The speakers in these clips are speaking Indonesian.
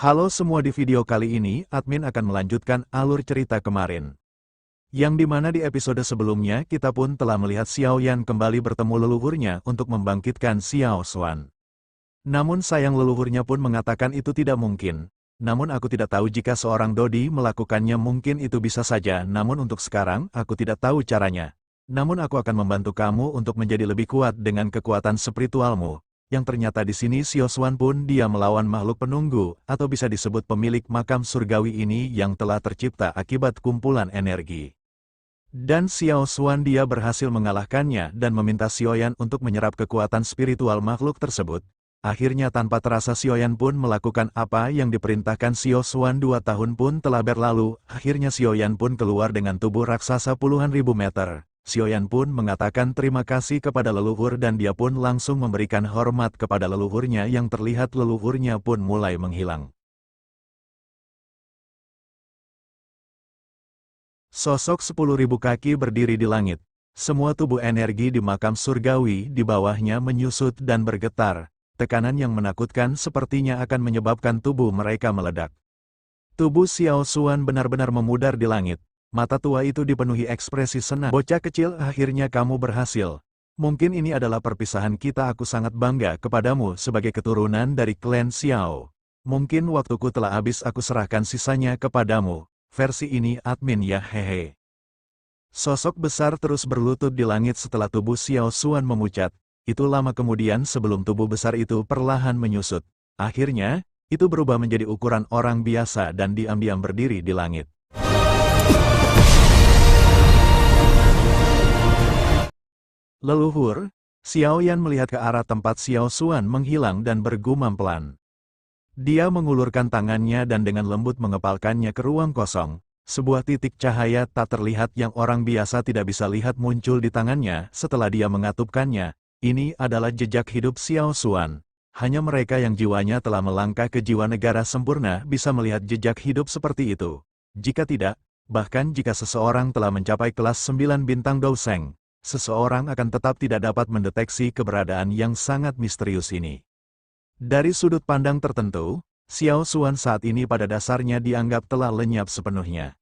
Halo semua, di video kali ini admin akan melanjutkan alur cerita kemarin. Yang dimana di episode sebelumnya kita pun telah melihat Xiao Yan kembali bertemu leluhurnya untuk membangkitkan Xiao Xuan. Namun sayang leluhurnya pun mengatakan itu tidak mungkin. Namun aku tidak tahu jika seorang Dodi melakukannya, mungkin itu bisa saja, namun untuk sekarang aku tidak tahu caranya. Namun aku akan membantu kamu untuk menjadi lebih kuat dengan kekuatan spiritualmu. Yang ternyata di sini Xiao Xuan pun dia melawan makhluk penunggu, atau bisa disebut pemilik makam surgawi ini yang telah tercipta akibat kumpulan energi. Dan Xiao Xuan dia berhasil mengalahkannya dan meminta Xiao Yan untuk menyerap kekuatan spiritual makhluk tersebut. Akhirnya tanpa terasa Xiao Yan pun melakukan apa yang diperintahkan Xiao Xuan. 2 tahun pun telah berlalu, akhirnya Xiao Yan pun keluar dengan tubuh raksasa puluhan ribu meter. Xiao Yan pun mengatakan terima kasih kepada leluhur dan dia pun langsung memberikan hormat kepada leluhurnya. Yang terlihat leluhurnya pun mulai menghilang. Sosok 10.000 kaki berdiri di langit. Semua tubuh energi di makam surgawi di bawahnya menyusut dan bergetar. Tekanan yang menakutkan sepertinya akan menyebabkan tubuh mereka meledak. Tubuh Xiao Xuan benar-benar memudar di langit. Mata tua itu dipenuhi ekspresi senang. Bocah kecil, akhirnya kamu berhasil. Mungkin ini adalah perpisahan kita. Aku sangat bangga kepadamu sebagai keturunan dari klan Xiao. Mungkin waktuku telah habis, aku serahkan sisanya kepadamu. Versi ini admin ya, hehe. Sosok besar terus berlutut di langit setelah tubuh Xiao Xuan memucat. Itu lama kemudian sebelum tubuh besar itu perlahan menyusut. Akhirnya, itu berubah menjadi ukuran orang biasa dan diam-diam berdiri di langit. Leluhur, Xiao Yan melihat ke arah tempat Xiao Xuan menghilang dan bergumam pelan. Dia mengulurkan tangannya dan dengan lembut mengepalkannya ke ruang kosong. Sebuah titik cahaya tak terlihat yang orang biasa tidak bisa lihat muncul di tangannya setelah dia mengatupkannya. Ini adalah jejak hidup Xiao Xuan. Hanya mereka yang jiwanya telah melangkah ke jiwa negara sempurna bisa melihat jejak hidup seperti itu. Jika tidak, bahkan jika seseorang telah mencapai kelas 9 bintang Douseng, seseorang akan tetap tidak dapat mendeteksi keberadaan yang sangat misterius ini. Dari sudut pandang tertentu, Xiao Xuan saat ini pada dasarnya dianggap telah lenyap sepenuhnya.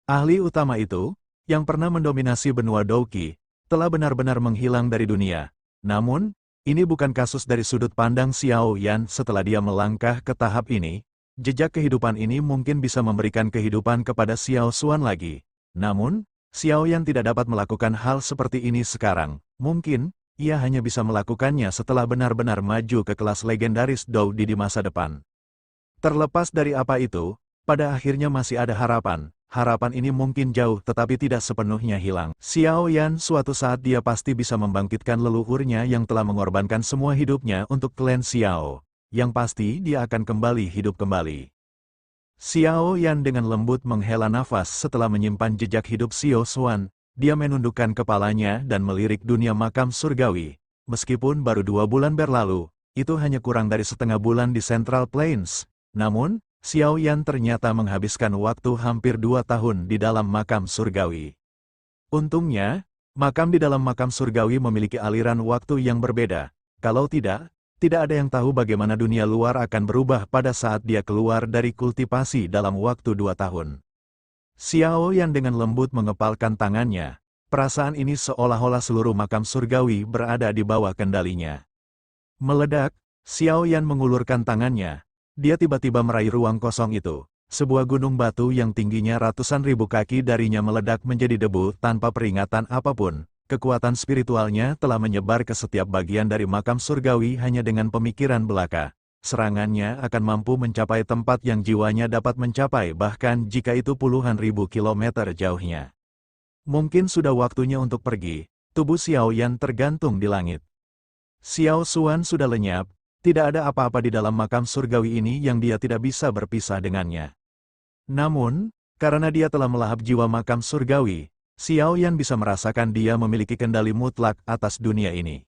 Ahli utama itu, yang pernah mendominasi benua Douqi, telah benar-benar menghilang dari dunia. Namun, ini bukan kasus dari sudut pandang Xiao Yan. Setelah dia melangkah ke tahap ini, jejak kehidupan ini mungkin bisa memberikan kehidupan kepada Xiao Xuan lagi. Namun, Xiao Yan tidak dapat melakukan hal seperti ini sekarang. Mungkin, ia hanya bisa melakukannya setelah benar-benar maju ke kelas legendaris Dou di masa depan. Terlepas dari apa itu, pada akhirnya masih ada harapan. Harapan ini mungkin jauh tetapi tidak sepenuhnya hilang. Xiao Yan suatu saat dia pasti bisa membangkitkan leluhurnya yang telah mengorbankan semua hidupnya untuk klan Xiao. Yang pasti dia akan kembali hidup kembali. Xiao Yan dengan lembut menghela nafas setelah menyimpan jejak hidup Xiao Xuan. Dia menundukkan kepalanya dan melirik dunia makam surgawi. Meskipun baru 2 bulan berlalu, itu hanya kurang dari setengah bulan di Central Plains. Namun, Xiao Yan ternyata menghabiskan waktu hampir 2 tahun di dalam makam surgawi. Untungnya, makam di dalam makam surgawi memiliki aliran waktu yang berbeda. Kalau tidak ada yang tahu bagaimana dunia luar akan berubah pada saat dia keluar dari kultivasi dalam waktu 2 tahun. Xiao Yan dengan lembut mengepalkan tangannya. Perasaan ini seolah-olah seluruh makam surgawi berada di bawah kendalinya. Meledak, Xiao Yan mengulurkan tangannya. Dia tiba-tiba meraih ruang kosong itu. Sebuah gunung batu yang tingginya ratusan ribu kaki darinya meledak menjadi debu tanpa peringatan apapun. Kekuatan spiritualnya telah menyebar ke setiap bagian dari makam surgawi hanya dengan pemikiran belaka. Serangannya akan mampu mencapai tempat yang jiwanya dapat mencapai bahkan jika itu puluhan ribu kilometer jauhnya. Mungkin sudah waktunya untuk pergi. Tubuh Xiao Yan tergantung di langit. Xiao Xuan sudah lenyap. Tidak ada apa-apa di dalam makam surgawi ini yang dia tidak bisa berpisah dengannya. Namun, karena dia telah melahap jiwa makam surgawi, Xiao Yan bisa merasakan dia memiliki kendali mutlak atas dunia ini.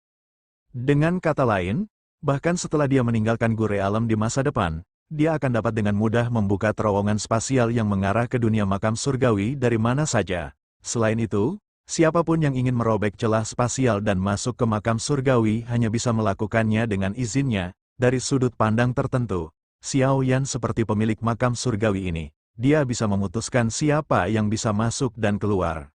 Dengan kata lain, bahkan setelah dia meninggalkan Gure Alam di masa depan, dia akan dapat dengan mudah membuka terowongan spasial yang mengarah ke dunia makam surgawi dari mana saja. Selain itu, siapapun yang ingin merobek celah spasial dan masuk ke makam surgawi hanya bisa melakukannya dengan izinnya. Dari sudut pandang tertentu, Xiao Yan seperti pemilik makam surgawi ini. Dia bisa memutuskan siapa yang bisa masuk dan keluar.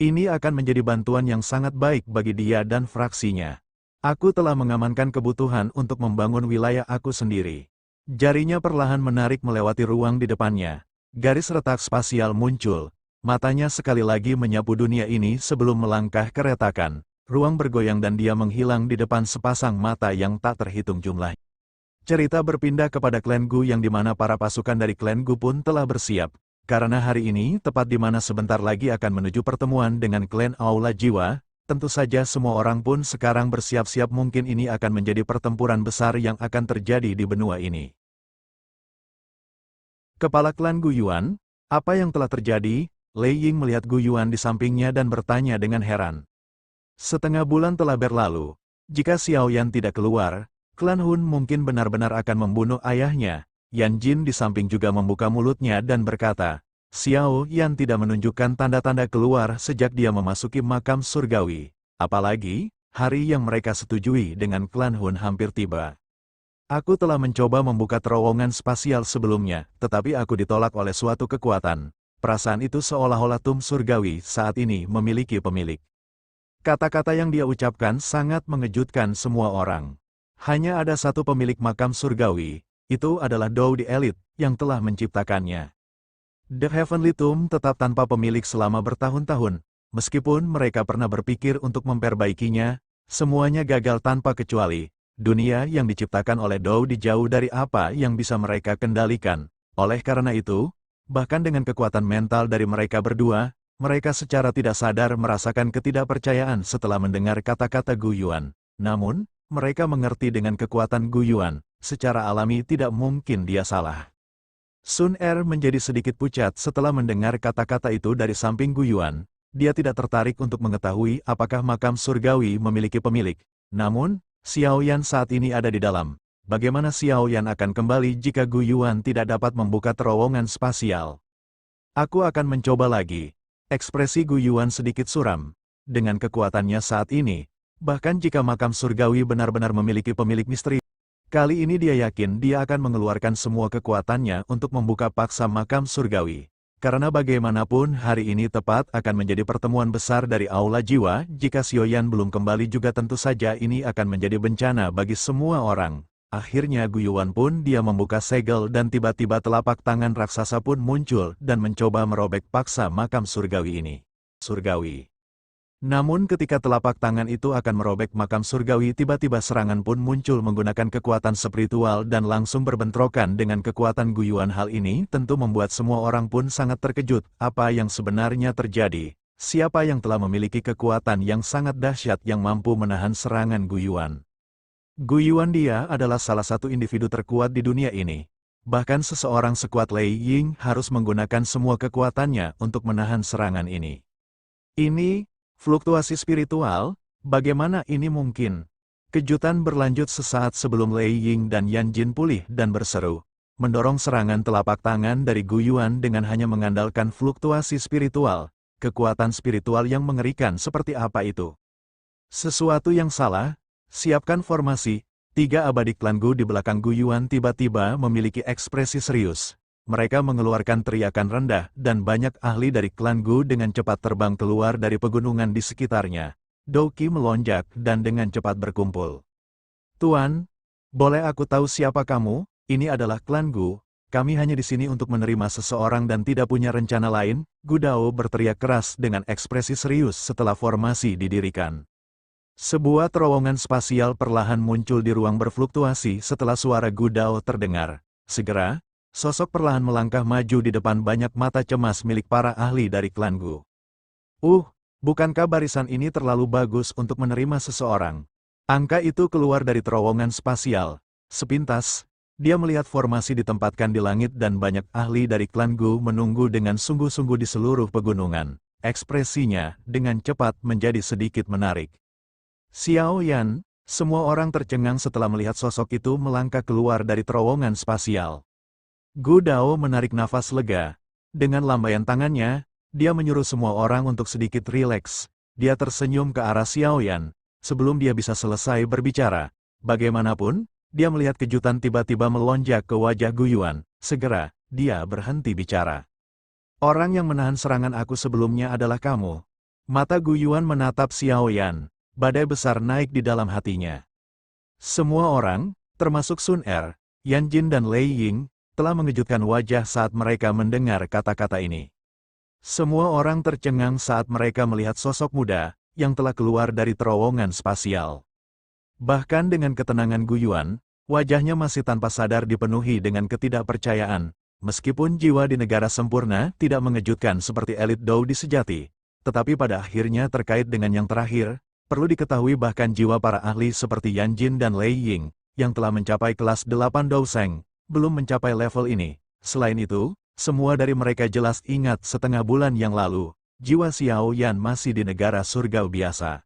Ini akan menjadi bantuan yang sangat baik bagi dia dan fraksinya. Aku telah mengamankan kebutuhan untuk membangun wilayah aku sendiri. Jarinya perlahan menarik melewati ruang di depannya. Garis retak spasial muncul. Matanya sekali lagi menyapu dunia ini sebelum melangkah ke retakan. Ruang bergoyang dan dia menghilang di depan sepasang mata yang tak terhitung jumlah. Cerita berpindah kepada klan Gu yang dimana para pasukan dari klan Gu pun telah bersiap. Karena hari ini tepat di mana sebentar lagi akan menuju pertemuan dengan klan Aula Jiwa, tentu saja semua orang pun sekarang bersiap-siap mungkin ini akan menjadi pertempuran besar yang akan terjadi di benua ini. Kepala klan Gu Yuan, apa yang telah terjadi? Lei Ying melihat Gu Yuan di sampingnya dan bertanya dengan heran. Setengah bulan telah berlalu. Jika Xiao Yan tidak keluar, klan Hun mungkin benar-benar akan membunuh ayahnya. Yan Jin di samping juga membuka mulutnya dan berkata, Xiao Yan tidak menunjukkan tanda-tanda keluar sejak dia memasuki makam surgawi. Apalagi, hari yang mereka setujui dengan klan Hun hampir tiba. Aku telah mencoba membuka terowongan spasial sebelumnya, tetapi aku ditolak oleh suatu kekuatan. Perasaan itu seolah-olah tum surgawi saat ini memiliki pemilik. Kata-kata yang dia ucapkan sangat mengejutkan semua orang. Hanya ada satu pemilik makam surgawi, itu adalah Dou the Elite, yang telah menciptakannya. The Heavenly Tomb tetap tanpa pemilik selama bertahun-tahun, meskipun mereka pernah berpikir untuk memperbaikinya, semuanya gagal tanpa kecuali, dunia yang diciptakan oleh Dou jauh dari apa yang bisa mereka kendalikan. Oleh karena itu, bahkan dengan kekuatan mental dari mereka berdua, mereka secara tidak sadar merasakan ketidakpercayaan setelah mendengar kata-kata Gu Yuan. Namun, mereka mengerti dengan kekuatan Gu Yuan, secara alami tidak mungkin dia salah. Sun Er menjadi sedikit pucat setelah mendengar kata-kata itu dari samping Gu Yuan. Dia tidak tertarik untuk mengetahui apakah makam surgawi memiliki pemilik. Namun, Xiao Yan saat ini ada di dalam. Bagaimana Xiao Yan akan kembali jika Gu Yuan tidak dapat membuka terowongan spasial? Aku akan mencoba lagi. Ekspresi Gu Yuan sedikit suram. Dengan kekuatannya saat ini, bahkan jika makam surgawi benar-benar memiliki pemilik misteri, kali ini dia yakin dia akan mengeluarkan semua kekuatannya untuk membuka paksa makam surgawi. Karena bagaimanapun hari ini tepat akan menjadi pertemuan besar dari Aula Jiwa, jika Xiao Yan belum kembali juga tentu saja ini akan menjadi bencana bagi semua orang. Akhirnya Gu Yuan pun dia membuka segel dan tiba-tiba telapak tangan raksasa pun muncul dan mencoba merobek paksa makam surgawi ini. Surgawi. Namun ketika telapak tangan itu akan merobek makam surgawi tiba-tiba serangan pun muncul menggunakan kekuatan spiritual dan langsung berbentrokan dengan kekuatan Gu Yuan. Hal ini tentu membuat semua orang pun sangat terkejut apa yang sebenarnya terjadi. Siapa yang telah memiliki kekuatan yang sangat dahsyat yang mampu menahan serangan Gu Yuan? Gu Yuan dia adalah salah satu individu terkuat di dunia ini. Bahkan seseorang sekuat Lei Ying harus menggunakan semua kekuatannya untuk menahan serangan ini. Ini, fluktuasi spiritual, bagaimana ini mungkin? Kejutan berlanjut sesaat sebelum Lei Ying dan Yan Jin pulih dan berseru, mendorong serangan telapak tangan dari Gu Yuan dengan hanya mengandalkan fluktuasi spiritual. Kekuatan spiritual yang mengerikan seperti apa itu? Sesuatu yang salah. Siapkan formasi. 3 abadi klan Gu di belakang Gu Yuan tiba-tiba memiliki ekspresi serius. Mereka mengeluarkan teriakan rendah dan banyak ahli dari klan Gu dengan cepat terbang keluar dari pegunungan di sekitarnya. Dou Qi melonjak dan dengan cepat berkumpul. Tuan, boleh aku tahu siapa kamu? Ini adalah klan Gu. Kami hanya di sini untuk menerima seseorang dan tidak punya rencana lain. Gu Dao berteriak keras dengan ekspresi serius setelah formasi didirikan. Sebuah terowongan spasial perlahan muncul di ruang berfluktuasi setelah suara Gu Dao terdengar. Segera, sosok perlahan melangkah maju di depan banyak mata cemas milik para ahli dari klan Gu. Bukankah barisan ini terlalu bagus untuk menerima seseorang? Angka itu keluar dari terowongan spasial. Sepintas, dia melihat formasi ditempatkan di langit dan banyak ahli dari klan Gu menunggu dengan sungguh-sungguh di seluruh pegunungan. Ekspresinya dengan cepat menjadi sedikit menarik. Xiao Yan, semua orang tercengang setelah melihat sosok itu melangkah keluar dari terowongan spasial. Gu Dao menarik nafas lega. Dengan lambaian tangannya, dia menyuruh semua orang untuk sedikit rileks. Dia tersenyum ke arah Xiao Yan. Sebelum dia bisa selesai berbicara, bagaimanapun, Dia melihat kejutan tiba-tiba melonjak ke wajah Gu Yuan. Segera, dia berhenti bicara. Orang yang menahan serangan aku sebelumnya adalah kamu. Mata Gu Yuan menatap Xiao Yan. Badai besar naik di dalam hatinya. Semua orang, termasuk Sun Er, Yan Jin dan Lei Ying, telah mengejutkan wajah saat mereka mendengar kata-kata ini. Semua orang tercengang saat mereka melihat sosok muda, yang telah keluar dari terowongan spasial. Bahkan dengan ketenangan Gu Yuan, wajahnya masih tanpa sadar dipenuhi dengan ketidakpercayaan, meskipun jiwa di negara sempurna tidak mengejutkan seperti elit Dou di sejati, tetapi pada akhirnya terkait dengan yang terakhir, perlu diketahui bahkan jiwa para ahli seperti Yan Jin dan Lei Ying, yang telah mencapai kelas 8 Dou Sheng, belum mencapai level ini. Selain itu, semua dari mereka jelas ingat setengah bulan yang lalu, jiwa Xiao Yan masih di negara surga biasa.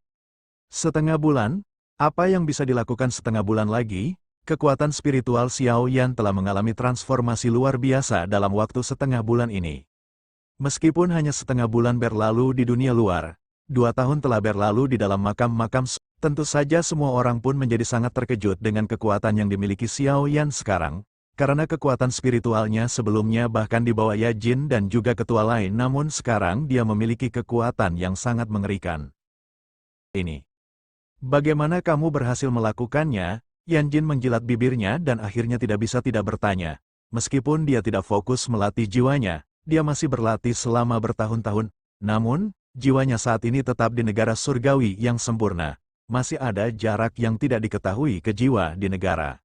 Setengah bulan? Apa yang bisa dilakukan setengah bulan lagi? Kekuatan spiritual Xiao Yan telah mengalami transformasi luar biasa dalam waktu setengah bulan ini. Meskipun hanya setengah bulan berlalu di dunia luar, 2 tahun telah berlalu di dalam makam-makam, tentu saja semua orang pun menjadi sangat terkejut dengan kekuatan yang dimiliki Xiao Yan sekarang, karena kekuatan spiritualnya sebelumnya bahkan di bawah Ya Jin dan juga ketua lain, namun sekarang dia memiliki kekuatan yang sangat mengerikan. Ini. Bagaimana kamu berhasil melakukannya? Yan Jin menjilat bibirnya dan akhirnya tidak bisa tidak bertanya. Meskipun dia tidak fokus melatih jiwanya, dia masih berlatih selama bertahun-tahun. Namun, jiwanya saat ini tetap di negara surgawi yang sempurna. Masih ada jarak yang tidak diketahui ke jiwa di negara.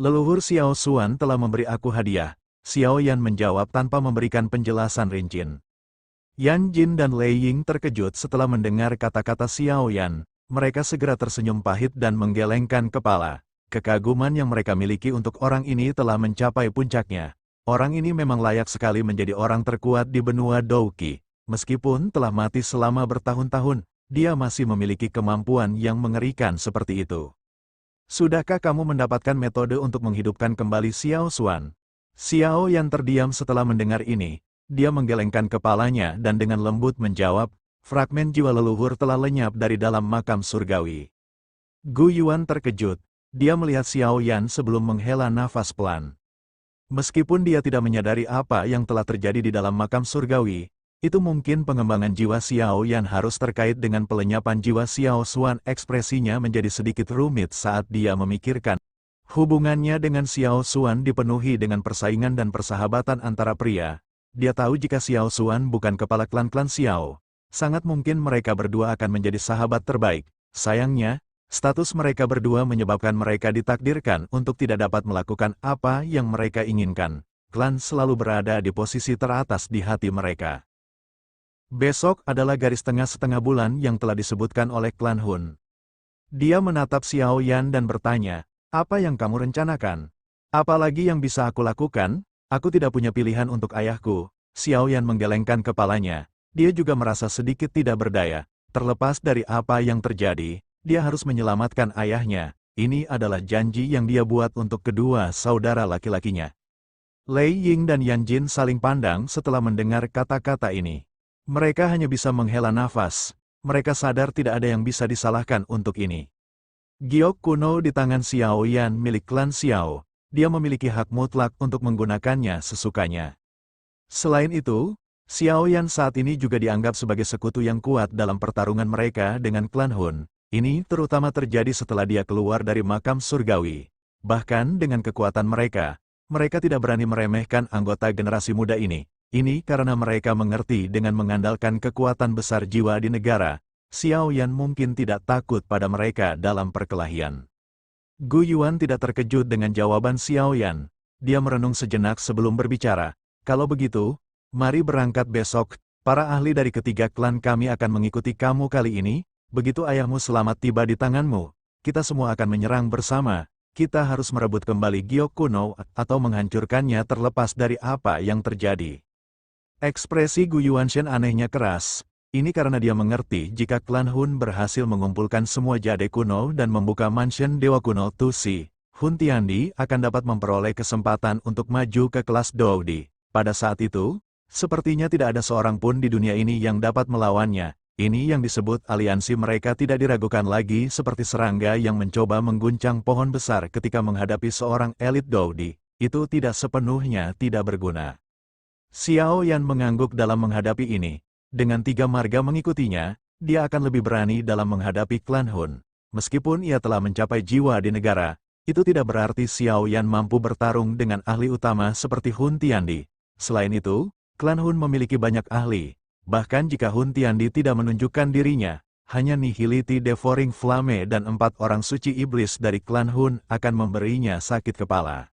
Leluhur Xiao Xuan telah memberi aku hadiah. Xiao Yan menjawab tanpa memberikan penjelasan rinci. Yan Jin dan Lei Ying terkejut setelah mendengar kata-kata Xiao Yan. Mereka segera tersenyum pahit dan menggelengkan kepala. Kekaguman yang mereka miliki untuk orang ini telah mencapai puncaknya. Orang ini memang layak sekali menjadi orang terkuat di benua Douqi. Meskipun telah mati selama bertahun-tahun, dia masih memiliki kemampuan yang mengerikan seperti itu. Sudahkah kamu mendapatkan metode untuk menghidupkan kembali Xiao Xuan? Xiao yang terdiam setelah mendengar ini, dia menggelengkan kepalanya dan dengan lembut menjawab, fragmen jiwa leluhur telah lenyap dari dalam makam surgawi. Gu Yuan terkejut, dia melihat Xiao Yan sebelum menghela nafas pelan. Meskipun dia tidak menyadari apa yang telah terjadi di dalam makam surgawi, itu mungkin pengembangan jiwa Xiao Yan harus terkait dengan pelenyapan jiwa Xiao Xuan. Ekspresinya menjadi sedikit rumit saat dia memikirkan. Hubungannya dengan Xiao Xuan dipenuhi dengan persaingan dan persahabatan antara pria. Dia tahu jika Xiao Xuan bukan kepala klan-klan Xiao, sangat mungkin mereka berdua akan menjadi sahabat terbaik. Sayangnya, status mereka berdua menyebabkan mereka ditakdirkan untuk tidak dapat melakukan apa yang mereka inginkan. Klan selalu berada di posisi teratas di hati mereka. Besok adalah garis tengah setengah bulan yang telah disebutkan oleh klan Hun. Dia menatap Xiao Yan dan bertanya, apa yang kamu rencanakan? Apalagi yang bisa aku lakukan? Aku tidak punya pilihan untuk ayahku. Xiao Yan menggelengkan kepalanya. Dia juga merasa sedikit tidak berdaya. Terlepas dari apa yang terjadi, dia harus menyelamatkan ayahnya. Ini adalah janji yang dia buat untuk kedua saudara laki-lakinya. Lei Ying dan Yan Jin saling pandang setelah mendengar kata-kata ini. Mereka hanya bisa menghela nafas. Mereka sadar tidak ada yang bisa disalahkan untuk ini. Giok kuno di tangan Xiao Yan milik klan Xiao. Dia memiliki hak mutlak untuk menggunakannya sesukanya. Selain itu, Xiao Yan saat ini juga dianggap sebagai sekutu yang kuat dalam pertarungan mereka dengan klan Hun. Ini terutama terjadi setelah dia keluar dari makam surgawi. Bahkan dengan kekuatan mereka, mereka tidak berani meremehkan anggota generasi muda ini. Ini karena mereka mengerti dengan mengandalkan kekuatan besar jiwa di negara, Xiao Yan mungkin tidak takut pada mereka dalam perkelahian. Gu Yuan tidak terkejut dengan jawaban Xiao Yan. Dia merenung sejenak sebelum berbicara. Kalau begitu, mari berangkat besok, para ahli dari ketiga klan kami akan mengikuti kamu kali ini. Begitu ayahmu selamat tiba di tanganmu, kita semua akan menyerang bersama. Kita harus merebut kembali Giok kuno atau menghancurkannya terlepas dari apa yang terjadi. Ekspresi Gu Yuanshen anehnya keras. Ini karena dia mengerti jika klan Hun berhasil mengumpulkan semua jade kuno dan membuka mansion Dewa Kuno Tusi, Hun Tiandi akan dapat memperoleh kesempatan untuk maju ke kelas Doudi. Pada saat itu, sepertinya tidak ada seorang pun di dunia ini yang dapat melawannya. Ini yang disebut aliansi mereka tidak diragukan lagi seperti serangga yang mencoba mengguncang pohon besar ketika menghadapi seorang elit Dowdi. Itu tidak sepenuhnya tidak berguna. Xiao Yan mengangguk dalam menghadapi ini. Dengan 3 marga mengikutinya, dia akan lebih berani dalam menghadapi klan Hun. Meskipun ia telah mencapai jiwa di negara, itu tidak berarti Xiao Yan mampu bertarung dengan ahli utama seperti Hun Tiandi. Selain itu, klan Hun memiliki banyak ahli. Bahkan jika Hun Tiandi tidak menunjukkan dirinya, hanya Nihility Devouring Flame dan 4 orang suci iblis dari klan Hun akan memberinya sakit kepala.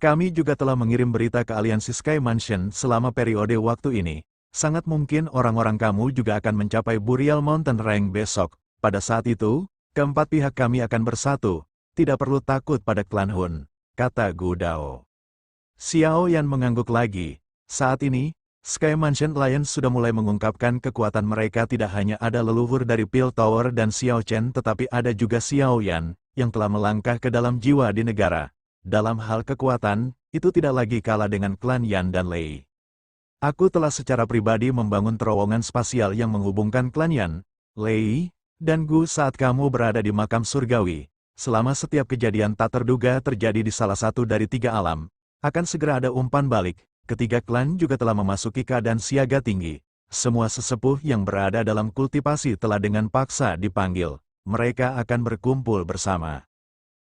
Kami juga telah mengirim berita ke aliansi Sky Mansion selama periode waktu ini. Sangat mungkin orang-orang kamu juga akan mencapai Burial Mountain Rank besok. Pada saat itu, keempat pihak kami akan bersatu. Tidak perlu takut pada klan Hun, kata Gu Dao. Xiao Yan mengangguk lagi. Saat ini, Sky Mansion Alliance sudah mulai mengungkapkan kekuatan mereka. Tidak hanya ada leluhur dari Pil Tower dan Xiao Chen, tetapi ada juga Xiao Yan, yang telah melangkah ke dalam jiwa di negara. Dalam hal kekuatan, itu tidak lagi kalah dengan klan Yan dan Lei. Aku telah secara pribadi membangun terowongan spasial yang menghubungkan klan Yan, Lei, dan Gu saat kamu berada di makam surgawi. Selama setiap kejadian tak terduga terjadi di salah satu dari 3 alam, akan segera ada umpan balik. Ketiga klan juga telah memasuki keadaan siaga tinggi. Semua sesepuh yang berada dalam kultivasi telah dengan paksa dipanggil. Mereka akan berkumpul bersama.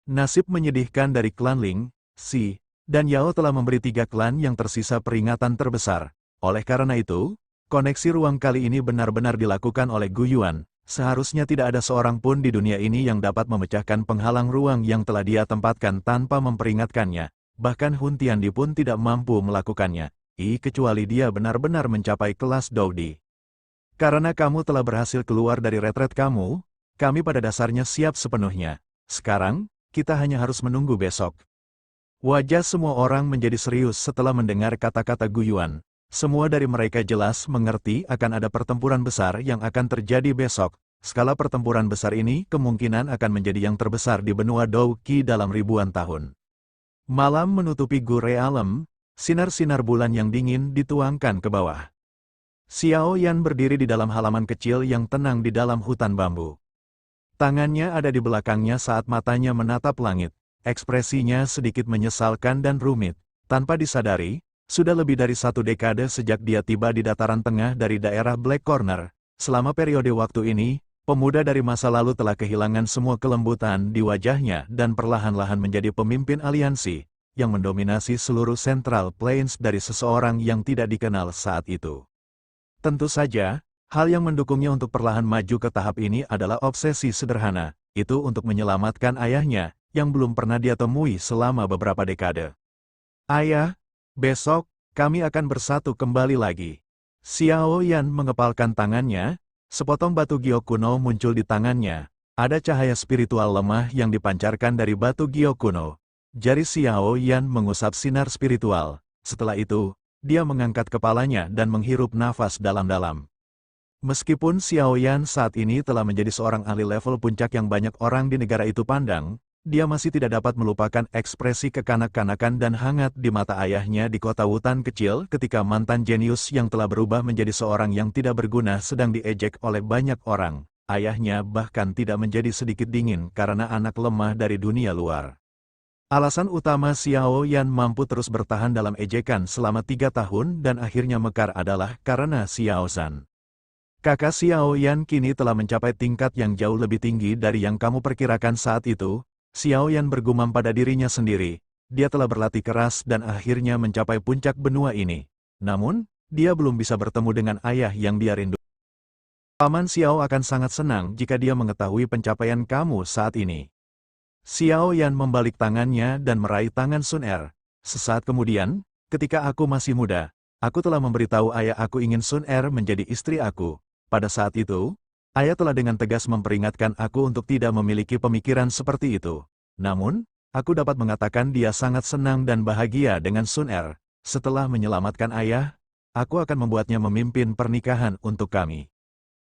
Nasib menyedihkan dari klan Ling, Xi, dan Yao telah memberi 3 klan yang tersisa peringatan terbesar. Oleh karena itu, koneksi ruang kali ini benar-benar dilakukan oleh Gu Yuan. Seharusnya tidak ada seorang pun di dunia ini yang dapat memecahkan penghalang ruang yang telah dia tempatkan tanpa memperingatkannya. Bahkan Hun Tiandi pun tidak mampu melakukannya, kecuali dia benar-benar mencapai kelas Dowdi. Karena kamu telah berhasil keluar dari retret kamu, kami pada dasarnya siap sepenuhnya. Sekarang, kita hanya harus menunggu besok. Wajah semua orang menjadi serius setelah mendengar kata-kata Gu Yuan. Semua dari mereka jelas mengerti akan ada pertempuran besar yang akan terjadi besok. Skala pertempuran besar ini kemungkinan akan menjadi yang terbesar di benua Dou Qi dalam ribuan tahun. Malam menutupi Gure Alam, sinar-sinar bulan yang dingin dituangkan ke bawah. Xiao Yan berdiri di dalam halaman kecil yang tenang di dalam hutan bambu. Tangannya ada di belakangnya saat matanya menatap langit. Ekspresinya sedikit menyesalkan dan rumit. Tanpa disadari, sudah lebih dari 1 dekade sejak dia tiba di dataran tengah dari daerah Black Corner. Selama periode waktu ini, pemuda dari masa lalu telah kehilangan semua kelembutan di wajahnya dan perlahan-lahan menjadi pemimpin aliansi, yang mendominasi seluruh Central Plains dari seseorang yang tidak dikenal saat itu. Tentu saja, hal yang mendukungnya untuk perlahan maju ke tahap ini adalah obsesi sederhana, itu untuk menyelamatkan ayahnya, yang belum pernah dia temui selama beberapa dekade. Ayah, besok, kami akan bersatu kembali lagi. Xiao Yan mengepalkan tangannya. Sepotong batu giok kuno muncul di tangannya. Ada cahaya spiritual lemah yang dipancarkan dari batu giok kuno. Jari Xiao Yan mengusap sinar spiritual. Setelah itu, dia mengangkat kepalanya dan menghirup nafas dalam-dalam. Meskipun Xiao Yan saat ini telah menjadi seorang ahli level puncak yang banyak orang di negara itu pandang, dia masih tidak dapat melupakan ekspresi kekanak-kanakan dan hangat di mata ayahnya di kota hutan kecil ketika mantan jenius yang telah berubah menjadi seorang yang tidak berguna sedang diejek oleh banyak orang. Ayahnya bahkan tidak menjadi sedikit dingin karena anak lemah dari dunia luar. Alasan utama Xiao Yan mampu terus bertahan dalam ejekan selama 3 tahun dan akhirnya mekar adalah karena Xiao Zhan. Kakak Xiao Yan kini telah mencapai tingkat yang jauh lebih tinggi dari yang kamu perkirakan saat itu. Xiao Yan bergumam pada dirinya sendiri. Dia telah berlatih keras dan akhirnya mencapai puncak benua ini. Namun, dia belum bisa bertemu dengan ayah yang dia rindu. Paman Xiao akan sangat senang jika dia mengetahui pencapaian kamu saat ini. Xiao Yan membalik tangannya dan meraih tangan Sun Er. Sesaat kemudian, ketika aku masih muda, aku telah memberitahu ayah aku ingin Sun Er menjadi istri aku. Pada saat itu, ayah telah dengan tegas memperingatkan aku untuk tidak memiliki pemikiran seperti itu. Namun, aku dapat mengatakan dia sangat senang dan bahagia dengan Sun Er. Setelah menyelamatkan ayah, aku akan membuatnya memimpin pernikahan untuk kami.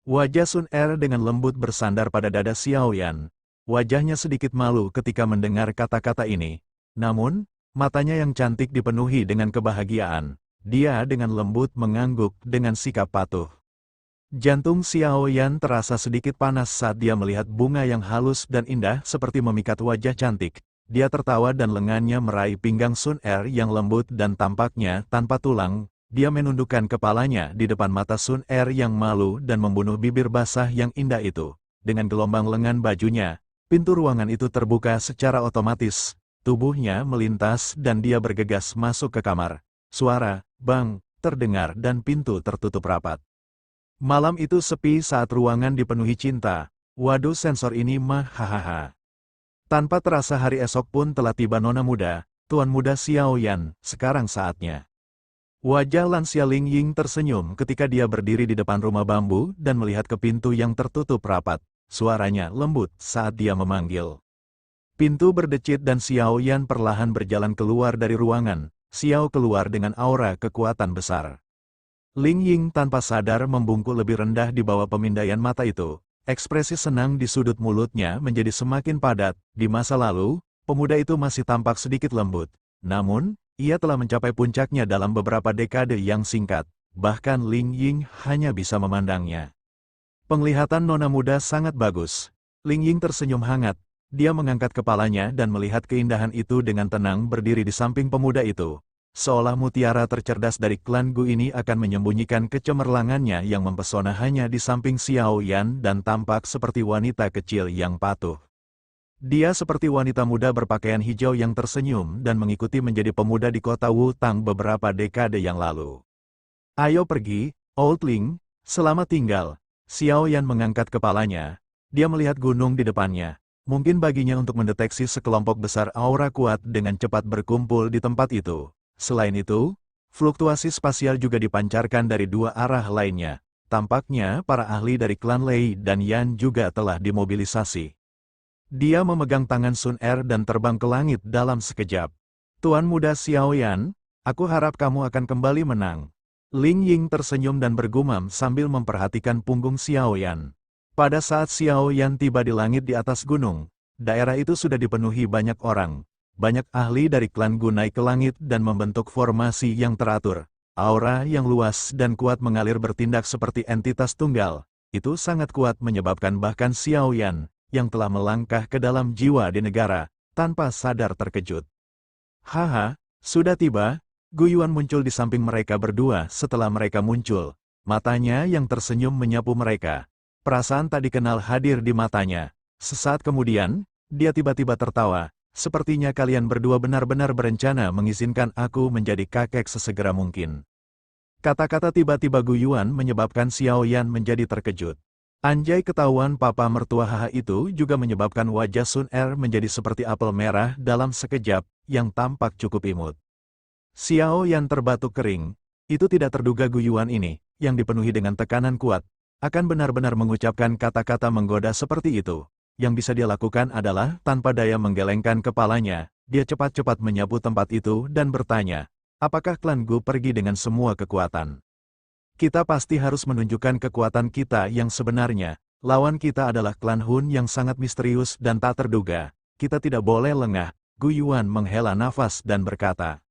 Wajah Sun Er dengan lembut bersandar pada dada Xiao Yan. Wajahnya sedikit malu ketika mendengar kata-kata ini. Namun, matanya yang cantik dipenuhi dengan kebahagiaan. Dia dengan lembut mengangguk dengan sikap patuh. Jantung Xiao Yan terasa sedikit panas saat dia melihat bunga yang halus dan indah seperti memikat wajah cantik. Dia tertawa dan lengannya meraih pinggang Sun Er yang lembut dan tampaknya tanpa tulang. Dia menundukkan kepalanya di depan mata Sun Er yang malu dan membunuh bibir basah yang indah itu. Dengan gelombang lengan bajunya, pintu ruangan itu terbuka secara otomatis. Tubuhnya melintas dan dia bergegas masuk ke kamar. Suara, bang, terdengar dan pintu tertutup rapat. Malam itu sepi saat ruangan dipenuhi cinta. Waduh, sensor ini mah hahaha. Tanpa terasa hari esok pun telah tiba nona muda, tuan muda Xiao Yan, sekarang saatnya. Wajah lansia Ling Ying tersenyum ketika dia berdiri di depan rumah bambu dan melihat ke pintu yang tertutup rapat. Suaranya lembut saat dia memanggil. Pintu berdecit dan Xiao Yan perlahan berjalan keluar dari ruangan. Xiao keluar dengan aura kekuatan besar. Ling Ying tanpa sadar membungkuk lebih rendah di bawah pemindaian mata itu. Ekspresi senang di sudut mulutnya menjadi semakin padat. Di masa lalu, pemuda itu masih tampak sedikit lembut. Namun, ia telah mencapai puncaknya dalam beberapa dekade yang singkat. Bahkan Ling Ying hanya bisa memandangnya. Penglihatan nona muda sangat bagus. Ling Ying tersenyum hangat. Dia mengangkat kepalanya dan melihat keindahan itu dengan tenang berdiri di samping pemuda itu. Seolah mutiara tercerdas dari klan Gu ini akan menyembunyikan kecemerlangannya yang mempesona hanya di samping Xiao Yan dan tampak seperti wanita kecil yang patuh. Dia seperti wanita muda berpakaian hijau yang tersenyum dan mengikuti menjadi pemuda di kota Wu Tang beberapa dekade yang lalu. Ayo pergi, Old Ling, selamat tinggal. Xiao Yan mengangkat kepalanya. Dia melihat gunung di depannya. Mungkin baginya untuk mendeteksi sekelompok besar aura kuat dengan cepat berkumpul di tempat itu. Selain itu, fluktuasi spasial juga dipancarkan dari dua arah lainnya. Tampaknya para ahli dari klan Lei dan Yan juga telah dimobilisasi. Dia memegang tangan Sun Er dan terbang ke langit dalam sekejap. Tuan muda Xiao Yan, aku harap kamu akan kembali menang. Ling Ying tersenyum dan bergumam sambil memperhatikan punggung Xiao Yan. Pada saat Xiao Yan tiba di langit di atas gunung, daerah itu sudah dipenuhi banyak orang. Banyak ahli dari klan Gu naik ke langit dan membentuk formasi yang teratur. Aura yang luas dan kuat mengalir bertindak seperti entitas tunggal. Itu sangat kuat menyebabkan bahkan Xiao Yan, yang telah melangkah ke dalam jiwa di negara, tanpa sadar terkejut. Haha, sudah tiba. Gu Yuan muncul di samping mereka berdua setelah mereka muncul. Matanya yang tersenyum menyapu mereka. Perasaan tak dikenal hadir di matanya. Sesaat kemudian, dia tiba-tiba tertawa. Sepertinya kalian berdua benar-benar berencana mengizinkan aku menjadi kakek sesegera mungkin. Kata-kata tiba-tiba Gu Yuan menyebabkan Xiao Yan menjadi terkejut. Anjay, ketahuan papa mertua haha itu juga menyebabkan wajah Sun Er menjadi seperti apel merah dalam sekejap, yang tampak cukup imut. Xiao Yan terbatuk kering. Itu tidak terduga Gu Yuan ini, yang dipenuhi dengan tekanan kuat, akan benar-benar mengucapkan kata-kata menggoda seperti itu. Yang bisa dia lakukan adalah, tanpa daya menggelengkan kepalanya, dia cepat-cepat menyapu tempat itu dan bertanya, apakah klan Gu pergi dengan semua kekuatan? Kita pasti harus menunjukkan kekuatan kita yang sebenarnya. Lawan kita adalah klan Hun yang sangat misterius dan tak terduga. Kita tidak boleh lengah. Gu Yuan menghela nafas dan berkata.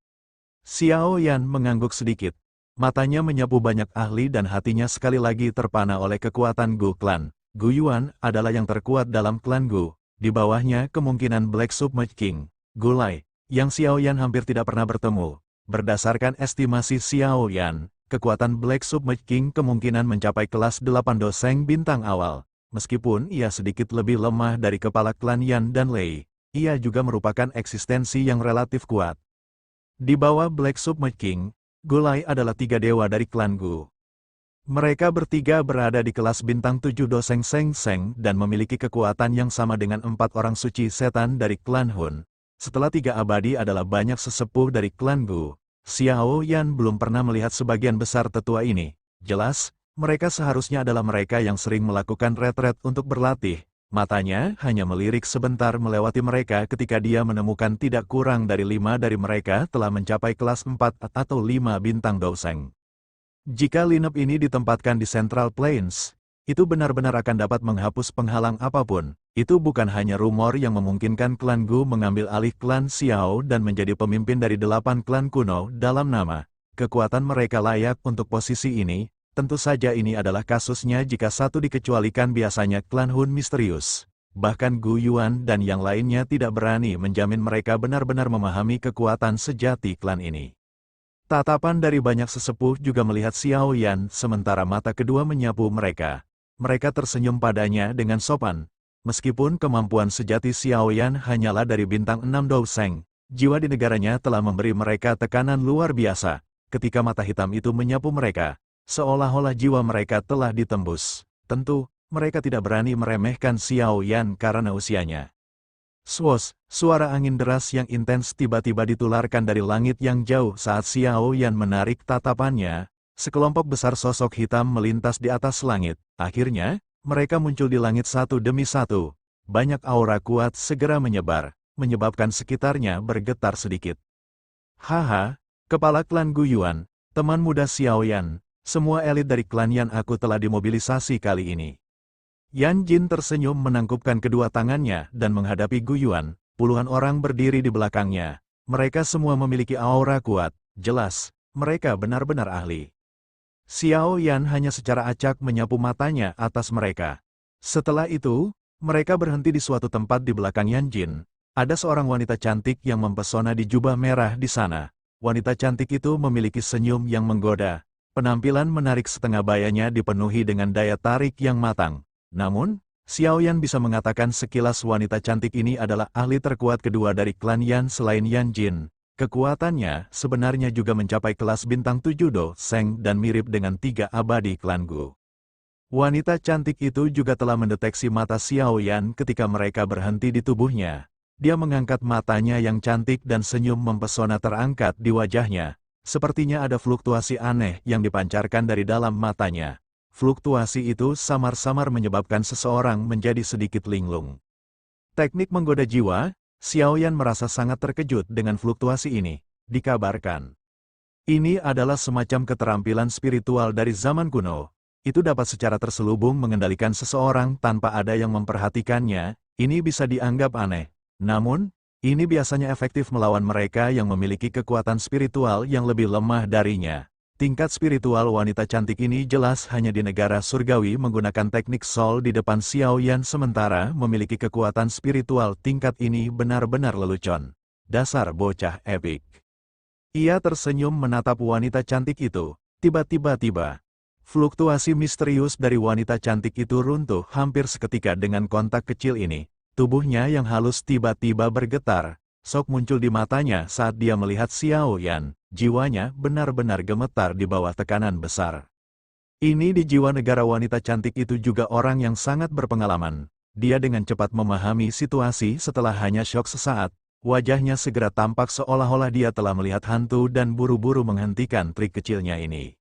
Xiao Yan mengangguk sedikit. Matanya menyapu banyak ahli dan hatinya sekali lagi terpana oleh kekuatan Gu klan. Gu Yuan adalah yang terkuat dalam klan Gu. Di bawahnya kemungkinan Black Submerged King, Gu Lai, yang Xiao Yan hampir tidak pernah bertemu. Berdasarkan estimasi Xiao Yan, kekuatan Black Submerged King kemungkinan mencapai kelas 8 doseng bintang awal. Meskipun ia sedikit lebih lemah dari kepala klan Yan dan Lei, ia juga merupakan eksistensi yang relatif kuat. Di bawah Black Submerged King, Gu Lai adalah 3 dewa dari klan Gu. Mereka bertiga berada di kelas bintang 7 doseng Seng Seng dan memiliki kekuatan yang sama dengan 4 orang suci setan dari klan Hun. Setelah 3 abadi adalah banyak sesepuh dari klan Gu. Xiao Yan belum pernah melihat sebagian besar tetua ini. Jelas, mereka seharusnya adalah mereka yang sering melakukan retret untuk berlatih. Matanya hanya melirik sebentar melewati mereka ketika dia menemukan tidak kurang dari 5 dari mereka telah mencapai kelas 4 atau 5 bintang doseng. Jika lineup ini ditempatkan di Central Plains, itu benar-benar akan dapat menghapus penghalang apapun. Itu bukan hanya rumor yang memungkinkan klan Gu mengambil alih klan Xiao dan menjadi pemimpin dari 8 klan kuno dalam nama. Kekuatan mereka layak untuk posisi ini, Tentu saja ini adalah kasusnya jika satu dikecualikan biasanya klan Hun misterius. Bahkan Gu Yuan dan yang lainnya tidak berani menjamin mereka benar-benar memahami kekuatan sejati klan ini. Tatapan dari banyak sesepuh juga melihat Xiao Yan sementara mata kedua menyapu mereka. Mereka tersenyum padanya dengan sopan. Meskipun kemampuan sejati Xiao Yan hanyalah dari bintang 6 Dou Seng, jiwa di negaranya telah memberi mereka tekanan luar biasa. Ketika mata hitam itu menyapu mereka, seolah-olah jiwa mereka telah ditembus. Tentu, mereka tidak berani meremehkan Xiao Yan karena usianya. Swos, suara angin deras yang intens tiba-tiba ditularkan dari langit yang jauh saat Xiao Yan menarik tatapannya. Sekelompok besar sosok hitam melintas di atas langit. Akhirnya, mereka muncul di langit satu demi satu. Banyak aura kuat segera menyebar, menyebabkan sekitarnya bergetar sedikit. Haha, kepala klan Gu Yuan, teman muda Xiao Yan, semua elit dari klan Yan aku telah dimobilisasi kali ini. Yan Jin tersenyum menangkupkan kedua tangannya dan menghadapi Gu Yuan. Puluhan orang berdiri di belakangnya. Mereka semua memiliki aura kuat. Jelas, mereka benar-benar ahli. Xiao Yan hanya secara acak menyapu matanya atas mereka. Setelah itu, mereka berhenti di suatu tempat di belakang Yan Jin. Ada seorang wanita cantik yang mempesona di jubah merah di sana. Wanita cantik itu memiliki senyum yang menggoda. Penampilan menarik setengah bayanya dipenuhi dengan daya tarik yang matang. Namun, Xiao Yan bisa mengatakan sekilas wanita cantik ini adalah ahli terkuat kedua dari klan Yan selain Yan Jin. Kekuatannya sebenarnya juga mencapai kelas bintang 7 Dou Seng dan mirip dengan 3 abadi klan Gu. Wanita cantik itu juga telah mendeteksi mata Xiao Yan ketika mereka berhenti di tubuhnya. Dia mengangkat matanya yang cantik dan senyum mempesona terangkat di wajahnya. Sepertinya ada fluktuasi aneh yang dipancarkan dari dalam matanya. Fluktuasi itu samar-samar menyebabkan seseorang menjadi sedikit linglung. Teknik menggoda jiwa, Xiao Yan merasa sangat terkejut dengan fluktuasi ini. Dikabarkan, ini adalah semacam keterampilan spiritual dari zaman kuno. Itu dapat secara terselubung mengendalikan seseorang tanpa ada yang memperhatikannya. Ini bisa dianggap aneh. Namun, ini biasanya efektif melawan mereka yang memiliki kekuatan spiritual yang lebih lemah darinya. Tingkat spiritual wanita cantik ini jelas hanya di negara surgawi menggunakan teknik Sol di depan Xiao Yan sementara memiliki kekuatan spiritual tingkat ini benar-benar lelucon. Dasar bocah epik. Ia tersenyum menatap wanita cantik itu. Tiba-tiba, fluktuasi misterius dari wanita cantik itu runtuh hampir seketika dengan kontak kecil ini. Tubuhnya yang halus tiba-tiba bergetar. Sok muncul di matanya saat dia melihat Xiao Yan. Jiwanya benar-benar gemetar di bawah tekanan besar. Ini di jiwa negara wanita cantik itu juga orang yang sangat berpengalaman. Dia dengan cepat memahami situasi setelah hanya syok sesaat. Wajahnya segera tampak seolah-olah dia telah melihat hantu dan buru-buru menghentikan trik kecilnya ini.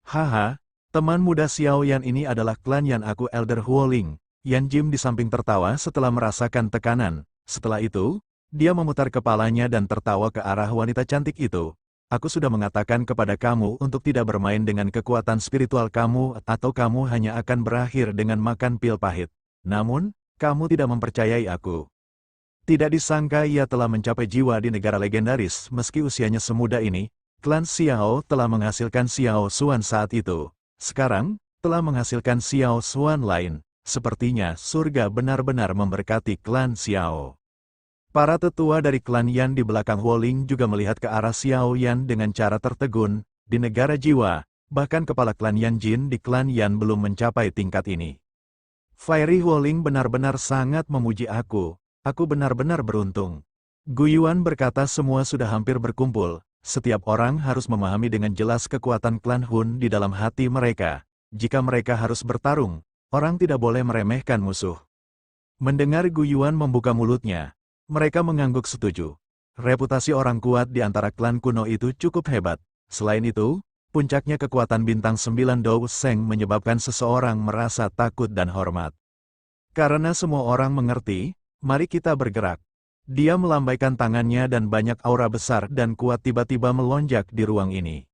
Haha, teman muda Xiao Yan ini adalah klan Yan aku Elder Huoling. Yan Jim di samping tertawa setelah merasakan tekanan. Setelah itu, dia memutar kepalanya dan tertawa ke arah wanita cantik itu. Aku sudah mengatakan kepada kamu untuk tidak bermain dengan kekuatan spiritual kamu atau kamu hanya akan berakhir dengan makan pil pahit. Namun, kamu tidak mempercayai aku. Tidak disangka ia telah mencapai jiwa di negara legendaris meski usianya semuda ini. Klan Xiao telah menghasilkan Xiao Xuan saat itu. Sekarang, telah menghasilkan Xiao Xuan lain. Sepertinya surga benar-benar memberkati klan Xiao. Para tetua dari klan Yan di belakang Huoling juga melihat ke arah Xiao Yan dengan cara tertegun. Di negara jiwa, bahkan kepala klan Yan Jin di klan Yan belum mencapai tingkat ini. Fiery Huoling benar-benar sangat memuji aku. Aku benar-benar beruntung. Gu Yuan berkata semua sudah hampir berkumpul. Setiap orang harus memahami dengan jelas kekuatan klan Hun di dalam hati mereka. Jika mereka harus bertarung, orang tidak boleh meremehkan musuh. Mendengar Gu Yuan membuka mulutnya, mereka mengangguk setuju. Reputasi orang kuat di antara klan kuno itu cukup hebat. Selain itu, puncaknya kekuatan bintang 9 Dou Seng menyebabkan seseorang merasa takut dan hormat. Karena semua orang mengerti, mari kita bergerak. Dia melambaikan tangannya dan banyak aura besar dan kuat tiba-tiba melonjak di ruang ini.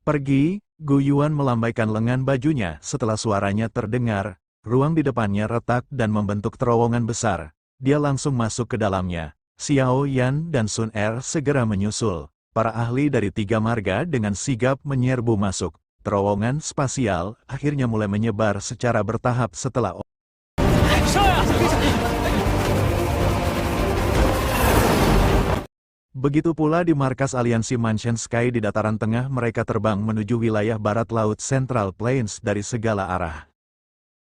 Pergi, Gu Yuan melambaikan lengan bajunya setelah suaranya terdengar. Ruang di depannya retak dan membentuk terowongan besar. Dia langsung masuk ke dalamnya. Xiao Yan dan Sun Er segera menyusul. Para ahli dari 3 marga dengan sigap menyerbu masuk. Terowongan spasial akhirnya mulai menyebar secara bertahap setelah begitu pula di markas aliansi Mansion Sky di dataran tengah, mereka terbang menuju wilayah barat laut Central Plains dari segala arah.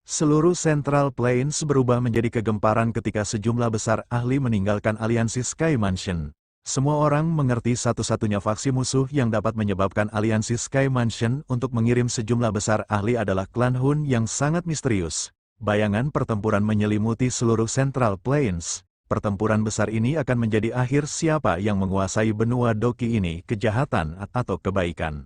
Seluruh Central Plains berubah menjadi kegemparan ketika sejumlah besar ahli meninggalkan aliansi Sky Mansion. Semua orang mengerti satu-satunya faksi musuh yang dapat menyebabkan aliansi Sky Mansion untuk mengirim sejumlah besar ahli adalah klan Hun yang sangat misterius. Bayangan pertempuran menyelimuti seluruh Central Plains. Pertempuran besar ini akan menjadi akhir siapa yang menguasai benua Doki ini, kejahatan atau kebaikan.